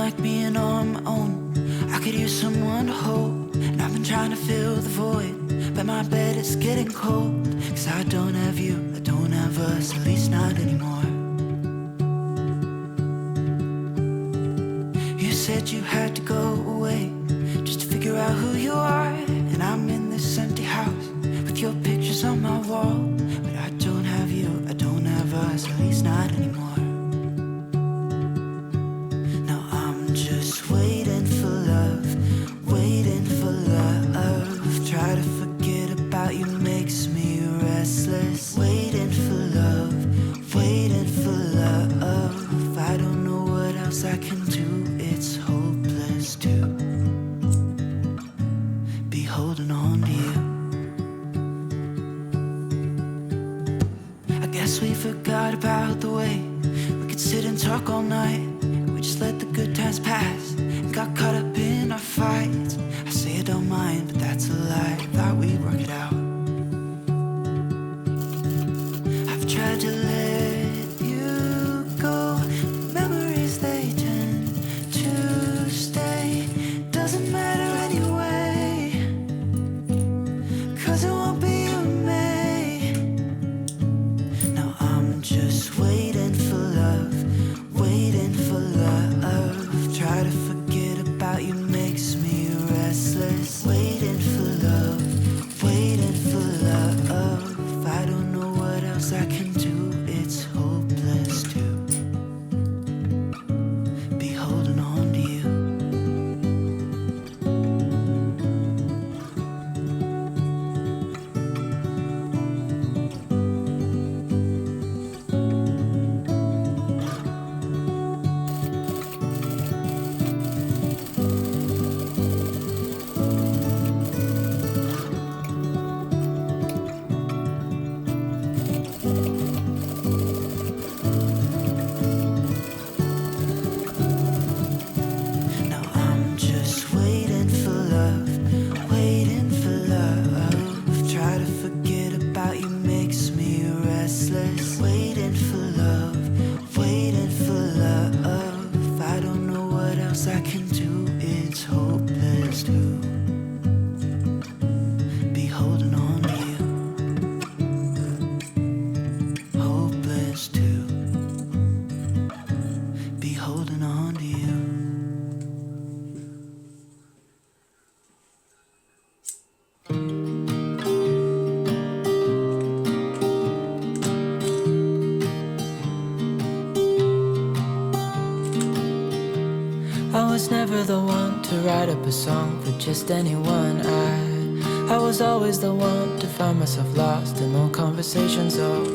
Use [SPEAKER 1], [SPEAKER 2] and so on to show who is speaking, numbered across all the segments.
[SPEAKER 1] like being on my own. I could use someone to hold, and I've been trying to fill the void, but my bed is getting cold. Cause I don't have you, I don't have us, at least not anymore. You said you had to go away just to figure out who you are, and I'm in this empty house with your pictures on my wall. But I don't have you, I don't have us, at least not anymore. Now I'm just waiting for love, waiting for love. Try to forget about you makes me restless. Waiting for love, waiting for love. I don't know what else I can do, it's hopeless to be holding on to you. I guess we forgot about the way we could sit and talk all night. We just let the good times pass and got caught up in our fights. I say I don't mind, but that's a lie. Thought we'd work it out. I've tried to let you go. Memories, they tend to stay. Doesn't matter anyway, cause it won't be you and me. Now I'm just waiting for love, waiting for love. Try to forget about you makes me restless. Waiting for love, waiting for love. I don't know what else I can do, it's hopeless to be holding on to you. Now I'm just waiting for love, waiting for love. Try to forget about you makes me restless. Waiting for love, waiting for love. I don't know what else I can do, it's hopeless to be holding on to you. Hopeless to be holding on to you. I was never the one to write up a song for just anyone. I was always the one to find myself lost in old conversations. Oh,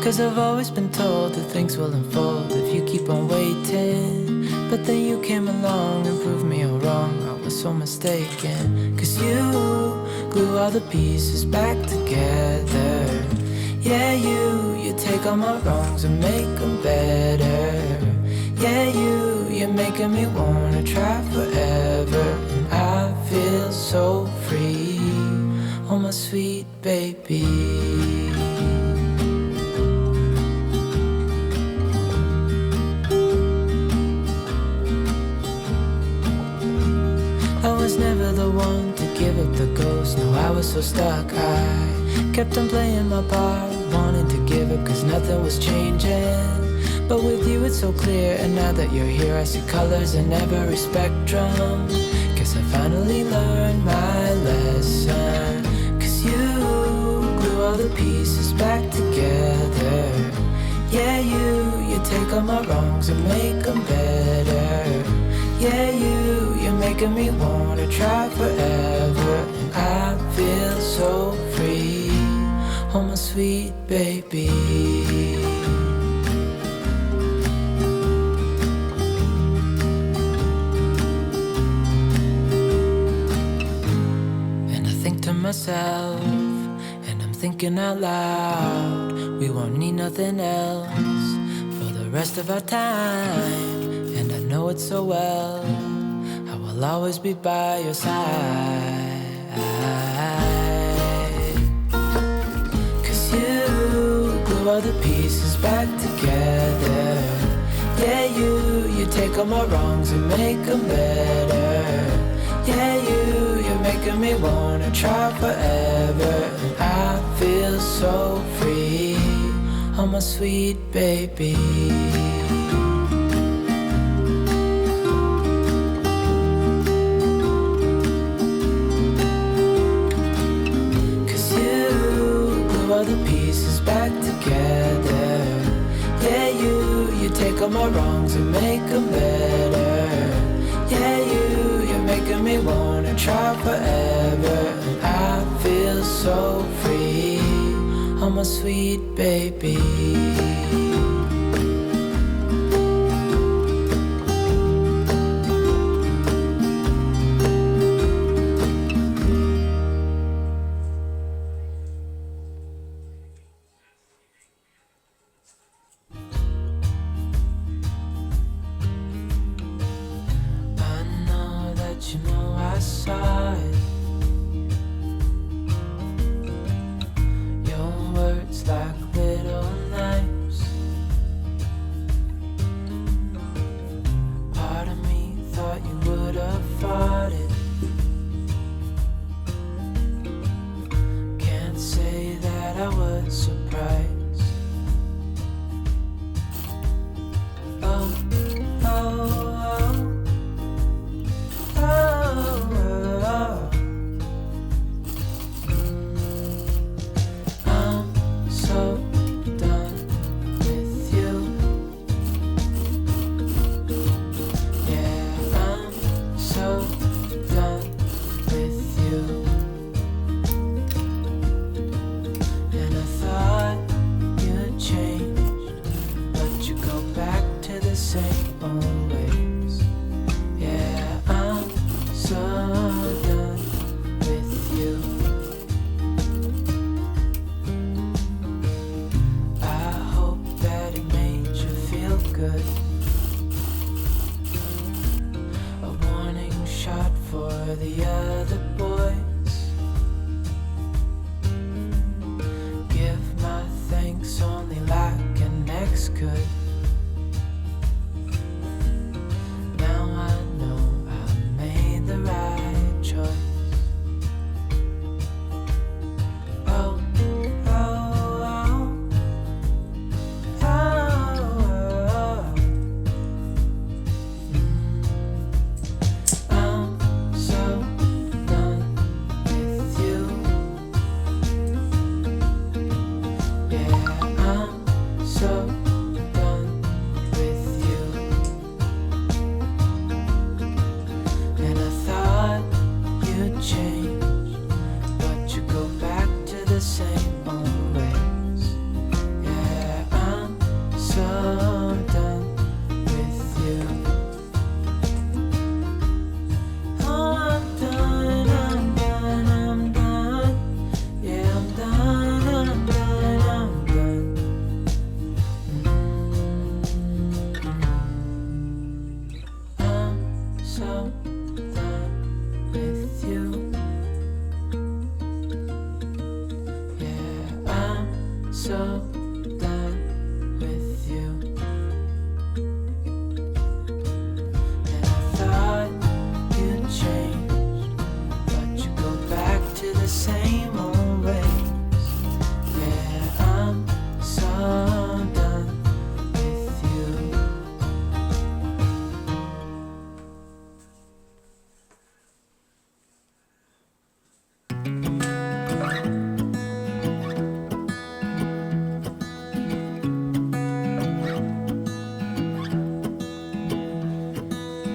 [SPEAKER 1] cause I've always been told that things will unfold if you keep on waiting. But then you came along and proved me all wrong. I was so mistaken. Cause you glue all the pieces back together. Yeah, you take all my wrongs and make them better. Yeah, you're making me wanna try forever. And I feel so free, oh my sweet baby. I was never the one to give up the ghost. No, I was so stuck. I kept on playing my part, wanting to give up cause nothing was changing. But with you it's so clear, and now that you're here I see colors in every spectrum. Guess I finally learned my lesson. Cause you glue all the pieces back together. Yeah, you take all my wrongs and make them better. Yeah, you're making me wanna try forever. And I feel so free, oh my sweet baby. Myself, and I'm thinking out loud, we won't need nothing else for the rest of our time. And I know it so well, I will always be by your side. Cause you glue all the pieces back together. Yeah, you take all my wrongs and make them better. Yeah, you're making me wanna try forever. And I feel so free, oh my sweet baby. All the pieces back together. Yeah, you take all my wrongs and make them better. Yeah, you're making me wanna try forever. And I feel so free, oh my sweet baby. You know I saw it. Your words like little knives. Part of me thought you would have fought it. Can't say that I was surprised. Oh, oh. The other boys, give my thanks only like an ex could. Now I know I made the right choice. Oh, oh, oh, oh, oh.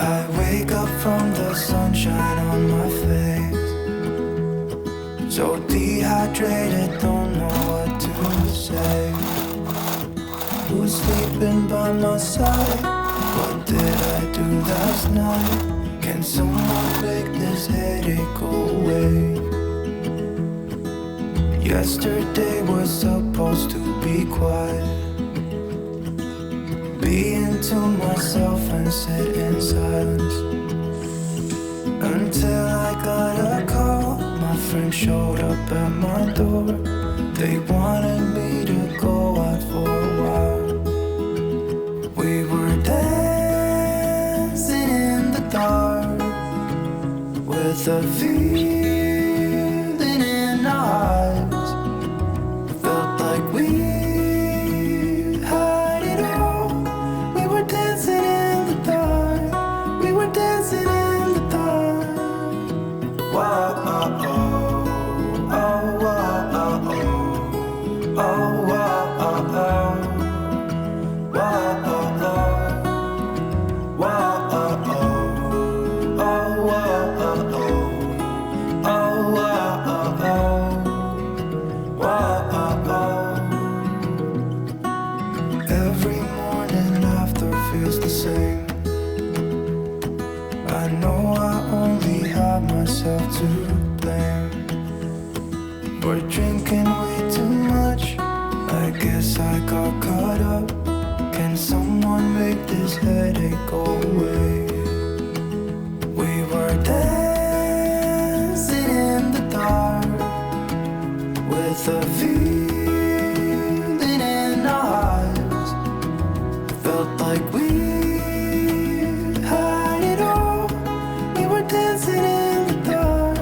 [SPEAKER 2] I wake up from the sunshine on my face, so dehydrated, don't know what to say. Who's sleeping by my side? What did I do last night? Can someone take this headache away? Yesterday was supposed to be quiet, being to myself and sit in silence, until I got a call. My friend showed up at my door. They wanted me to go out for a while. We were dancing with a feeling in our eyes. Felt like we had it all. We were dancing in the dark. We were dancing in the dark. Whoa, oh, oh, oh, whoa, oh, oh, oh, whoa, oh, oh, whoa, oh, oh, whoa, oh, oh. Every morning after feels the same. I know I only have myself to blame for drinking way too much. I guess I got caught up. Can someone make this headache go away? We were dancing in the dark with a feeling in our eyes. Felt like we had it all. We were dancing in the dark.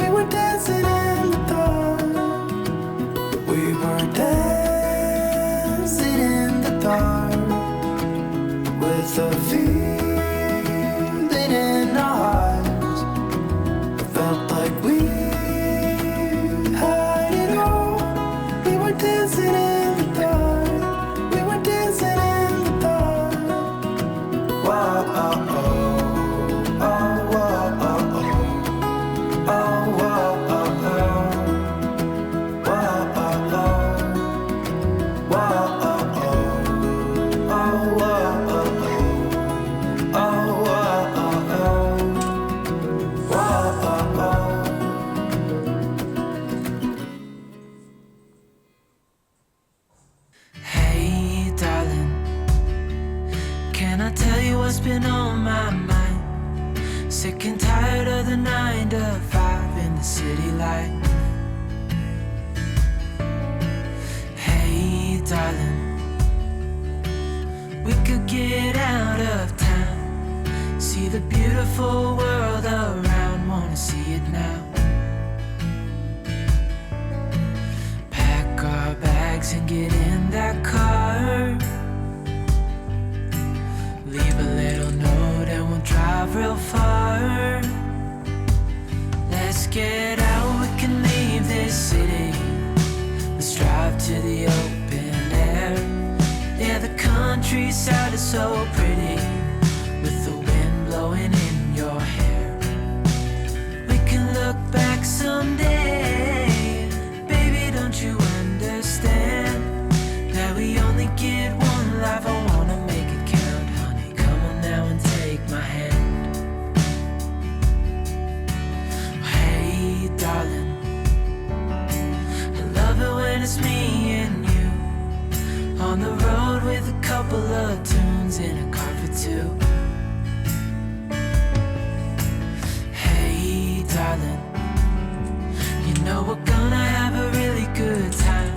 [SPEAKER 2] We were dancing in the dark. We were dancing in the dark with a feeling in our eyes. Felt like we had it all. We were dancing in the dark. We were dancing in the dark. Whoa, oh, oh, oh, whoa, oh, oh, oh, whoa, oh, oh, whoa, oh, oh, whoa, oh, oh, oh, whoa, oh, oh.
[SPEAKER 1] Hey, darling, can I tell you what's been on my mind? Sick and tired of the 9 to 5 in the city life. Hey, darling, we could get out of town, see the beautiful world around, wanna see it now. Pack our bags and get in that car, leave a little note and we'll drive real far. Let's get out, we can leave this city. Let's drive to the open air. Yeah, the countryside is so pretty, with the wind blowing in your hair. We can look back someday. Baby, don't you understand that we only get one life? I wanna make it count, honey. Come on now and take my hand. Hey, darling, I love it when it's me and you on the road with a couple of tunes in a car for two. Hey, darling, you know we're gonna have a really good time,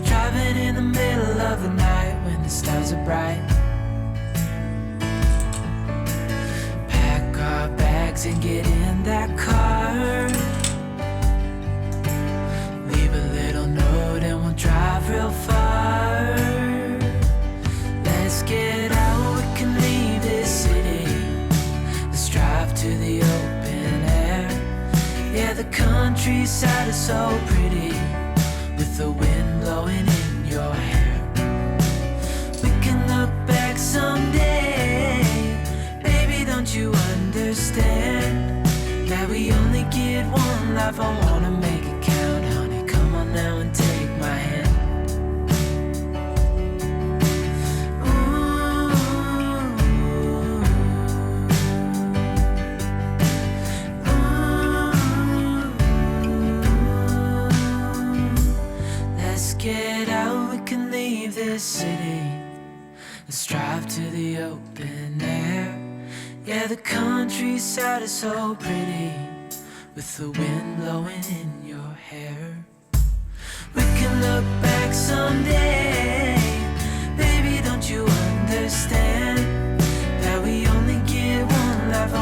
[SPEAKER 1] driving in the middle of the night when the stars are bright. Pack our bags and get in that car, leave a little note and we'll drive real far. Let's get out, we can leave this city. Let's drive to the open air. Yeah, the countryside is so pretty, with the wind blowing in your hair. We can look back someday. Baby, don't you understand that we only get one life? I wanna make it count, honey. Come on now and take my hand. Let's get out, we can leave this city. Let's drive to the open air. Yeah, the countryside is so pretty, with the wind blowing in your hair. We can look back someday. Baby, don't you understand that we only get one life?